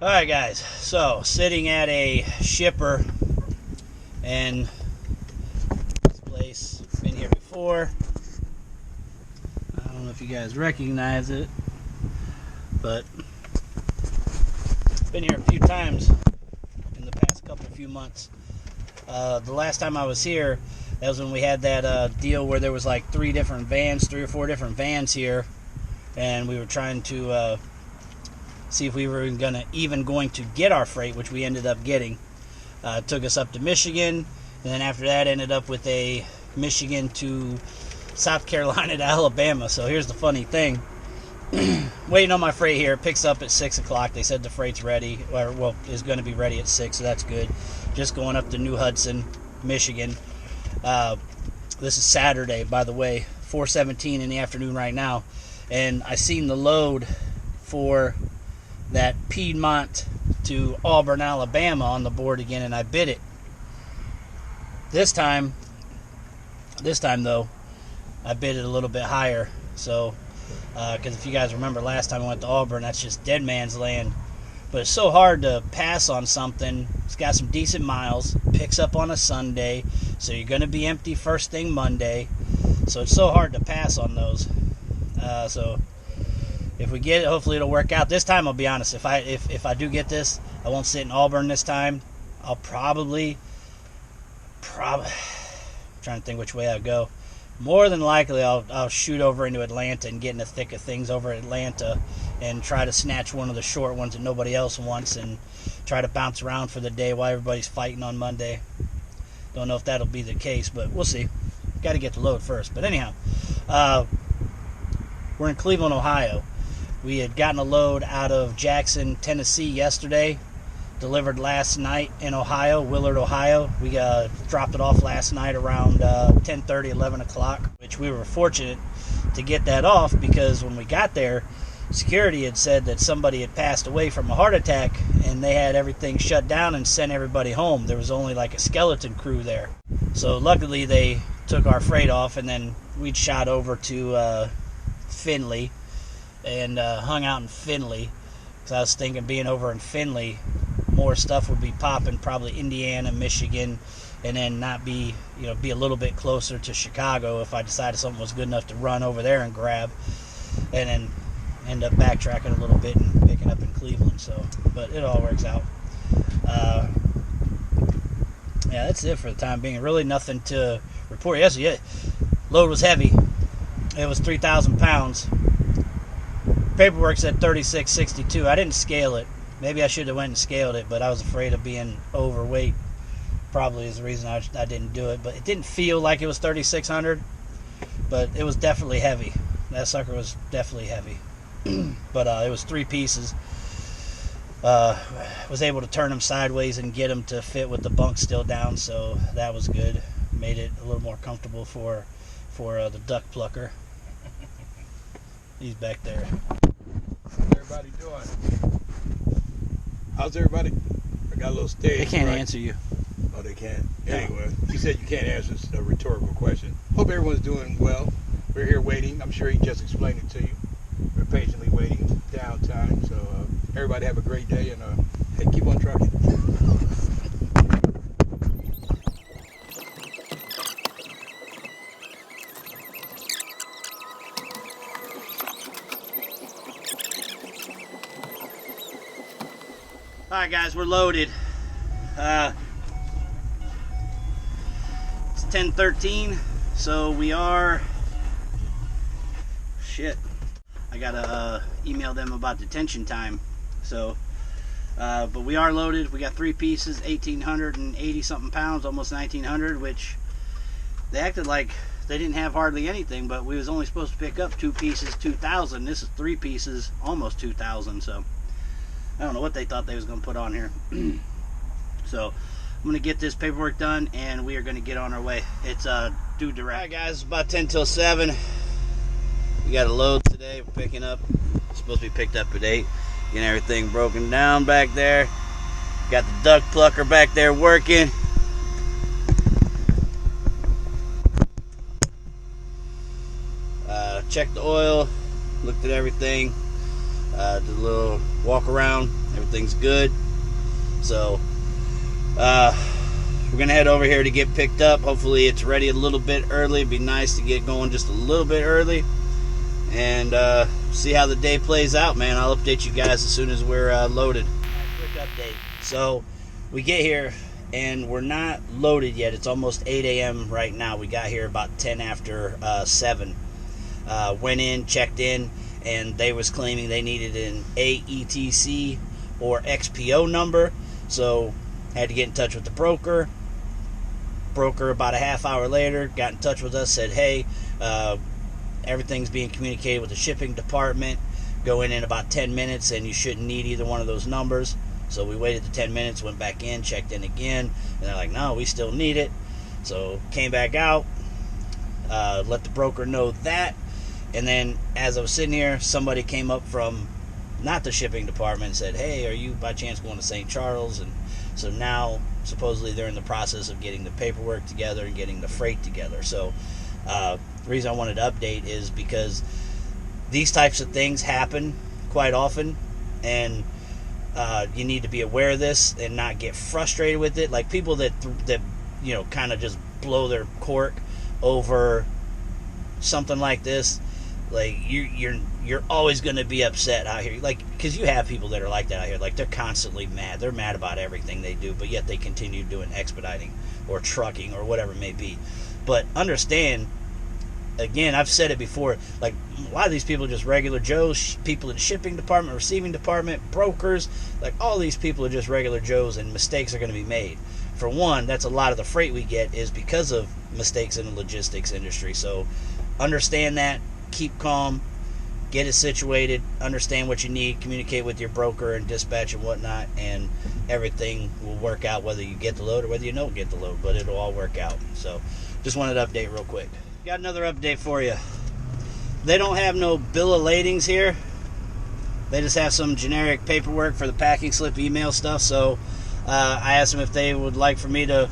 Alright guys, so sitting at a shipper, and this place, been here before. I don't know if you guys recognize it, but been here a few times in the past few months. The last time I was here, that was when we had that deal where there was like three or four different vans here, and we were trying to see if we were even going to get our freight, which we ended up getting. It took us up to Michigan, and then after that ended up with a Michigan to South Carolina to Alabama. So here's the funny thing. Waiting on my freight here. It picks up at 6 o'clock. They said the freight's ready, or well, is going to be ready at 6, so that's good. Just going up to New Hudson, Michigan. This is Saturday, by the way, 4:17 in the afternoon right now, and I seen the load for that Piedmont to Auburn, Alabama on the board again, and I bid it. This time though, I bid it a little bit higher. So, because if you guys remember last time I went to Auburn, that's just dead man's land. But it's so hard to pass on something. It's got some decent miles, picks up on a Sunday, so you're going to be empty first thing Monday. So it's so hard to pass on those. So if we get it, hopefully it'll work out. This time, I'll be honest, if I do get this, I won't sit in Auburn this time. I'll probably I'm trying to think which way I'll go. More than likely, I'll shoot over into Atlanta and get in the thick of things over at Atlanta and try to snatch one of the short ones that nobody else wants and try to bounce around for the day while everybody's fighting on Monday. Don't know if that'll be the case, but we'll see. Got to get the load first. But anyhow, we're in Cleveland, Ohio. We had gotten a load out of Jackson, Tennessee yesterday, delivered last night in Ohio, Willard, Ohio. We dropped it off last night around 10:30, 11 o'clock, which we were fortunate to get that off because when we got there, security had said that somebody had passed away from a heart attack and they had everything shut down and sent everybody home. There was only like a skeleton crew there. So luckily they took our freight off, and then we'd shot over to Findlay and hung out in Findlay. So I was thinking being over in Findlay, more stuff would be popping, probably Indiana, Michigan, and then not be, be a little bit closer to Chicago if I decided something was good enough to run over there and grab, and then end up backtracking a little bit and picking up in Cleveland. So, but it all works out. Yeah, that's it for the time being. Really nothing to report. Yes, yeah, load was heavy. It was 3,000 pounds. Paperwork said 3662. I didn't scale it. Maybe I should have went and scaled it, but I was afraid of being overweight. Probably is the reason I didn't do it. But it didn't feel like it was 3,600, but it was definitely heavy. That sucker was definitely heavy. But it was 3 pieces. Was able to turn them sideways and get them to fit with the bunk still down, so that was good. Made it a little more comfortable for the duck plucker. He's back there. How's everybody doing? How's everybody? I got a little stage. They can't right? answer you. Oh, they can't. No. Anyway, you said you can't answer a rhetorical question. Hope everyone's doing well. We're here waiting. I'm sure he just explained it to you. We're patiently waiting downtime. So everybody have a great day, and hey, keep on trucking. Alright guys, we're loaded. It's 10:13, so we are... Shit. I gotta email them about detention time. So, but we are loaded. We got 3 pieces, 1,880 something pounds, almost 1,900, which they acted like they didn't have hardly anything, but we was only supposed to pick up 2 pieces, 2,000. This is 3 pieces, almost 2,000, so... I don't know what they thought they was going to put on here. So I'm going to get this paperwork done and we are going to get on our way. It's due direct. Alright guys, it's about 10 till 7. We got a load today. We're picking up. It's supposed to be picked up at 8. Getting everything broken down back there. Got the duck plucker back there working. Checked the oil. Looked at everything. Did a little walk around. Everything's good. So we're gonna head over here to get picked up. Hopefully it's ready a little bit early. It'd be nice to get going just a little bit early and see how the day plays out, man. I'll update you guys as soon as we're loaded. Quick update. So we get here and we're not loaded yet. It's almost 8 a.m. right now. We got here about 10 after 7. Went in, checked in, and they was claiming they needed an AETC or XPO number. So had to get in touch with the broker. Broker about a half hour later got in touch with us, said, hey, everything's being communicated with the shipping department. Go in about 10 minutes and you shouldn't need either one of those numbers. So we waited the 10 minutes, went back in, checked in again, and they're like, no, we still need it. So came back out, let the broker know that, and then as I was sitting here, somebody came up from not the shipping department and said, hey, are you by chance going to St. Charles? And so now supposedly they're in the process of getting the paperwork together and getting the freight together. So the reason I wanted to update is because these types of things happen quite often, and you need to be aware of this and not get frustrated with it. Like people that you know, kind of just blow their cork over something like this, like you're always going to be upset out here, like, because you have people that are like that out here. Like they're constantly mad. They're mad about everything they do, but yet they continue doing expediting or trucking or whatever it may be. But understand, again, I've said it before, like a lot of these people are just regular Joes, people in the shipping department, receiving department, brokers, like all these people are just regular Joes, and mistakes are going to be made. For one, that's a lot of the freight we get is because of mistakes in the logistics industry. So understand that, keep calm, get it situated, understand what you need, communicate with your broker and dispatch and whatnot, and everything will work out, whether you get the load or whether you don't get the load, but it'll all work out. So just wanted to update real quick. Got another update for you. They don't have no bill of ladings here. They just have some generic paperwork for the packing slip email stuff. So I asked them if they would like for me to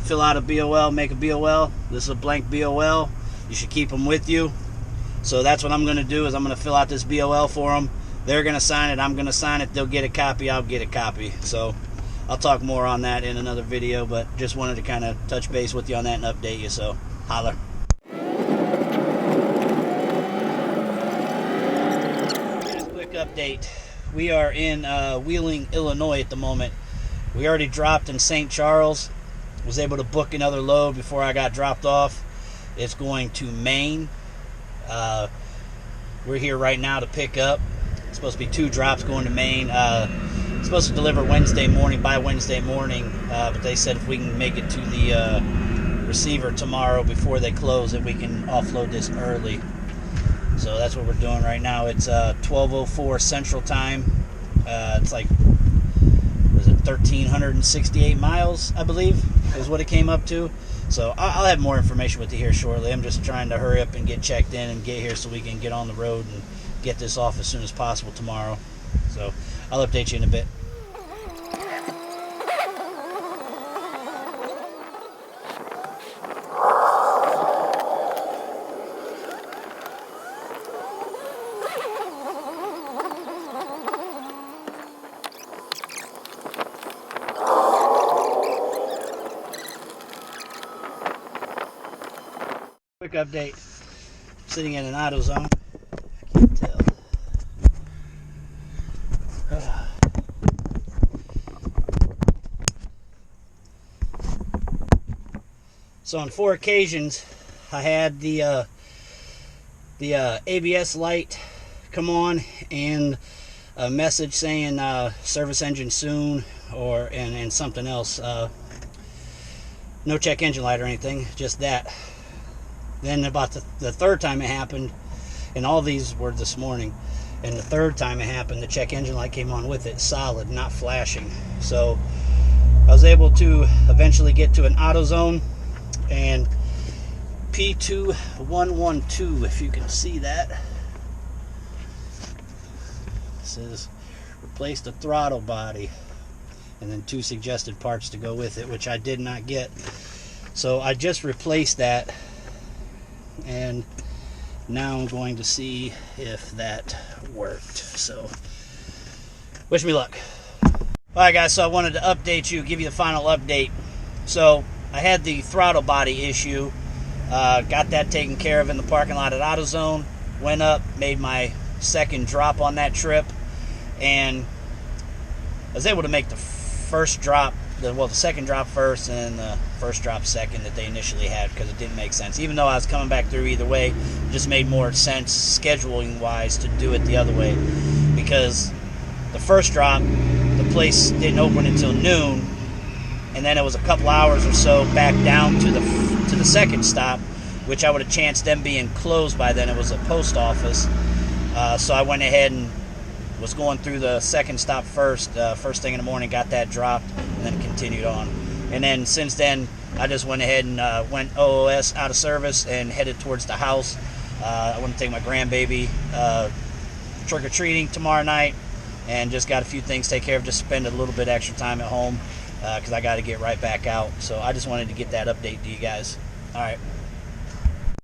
fill out a BOL, make a BOL. This is a blank BOL. You should keep them with you. So that's what I'm going to do, is I'm going to fill out this BOL for them. They're going to sign it. I'm going to sign it. They'll get a copy. I'll get a copy. So I'll talk more on that in another video, but just wanted to kind of touch base with you on that and update you. So holler. Update. We are in Wheeling, Illinois at the moment. We already dropped in St. Charles. Was able to book another load before I got dropped off. It's going to Maine. We're here right now to pick up. It's supposed to be 2 drops going to Maine. It's supposed to deliver Wednesday morning, by Wednesday morning, but they said if we can make it to the receiver tomorrow before they close, that we can offload this early. So that's what we're doing right now. It's 12:04 Central Time. It's like, was it 1,368 miles, I believe, is what it came up to. So I'll have more information with you here shortly. I'm just trying to hurry up and get checked in and get here so we can get on the road and get this off as soon as possible tomorrow. So I'll update you in a bit. Quick update. Sitting in an auto zone. I can't tell. So on 4 occasions, I had the ABS light come on and a message saying service engine soon, or and something else. No check engine light or anything, just that. Then about the third time it happened, and all these were this morning, and the third time it happened, the check engine light came on with it, solid, not flashing. So I was able to eventually get to an auto zone, and P2112, if you can see that, says replace the throttle body, and then 2 suggested parts to go with it, which I did not get. So I just replaced that, and Now I'm going to see if that worked. So, wish me luck. Alright guys, so I wanted to update you, give you the final update. So, I had the throttle body issue. Got that taken care of in the parking lot at AutoZone. Went up, made my second drop on that trip. And I was able to make the first drop, the second drop first and the first drop second that they initially had, because it didn't make sense. Even though I was coming back through either way, it just made more sense scheduling wise to do it the other way, because the first drop, the place didn't open until noon, and then it was a couple hours or so back down to the second stop, which I would have chanced them being closed by then. It was a post office, so I went ahead and was going through the second stop first thing in the morning, got that dropped, and then continued on. And then since then, I just went ahead and went OOS out of service and headed towards the house. I want to take my grandbaby trick-or-treating tomorrow night, and just got a few things to take care of, just spend a little bit extra time at home, because I got to get right back out. So I just wanted to get that update to you guys. All right.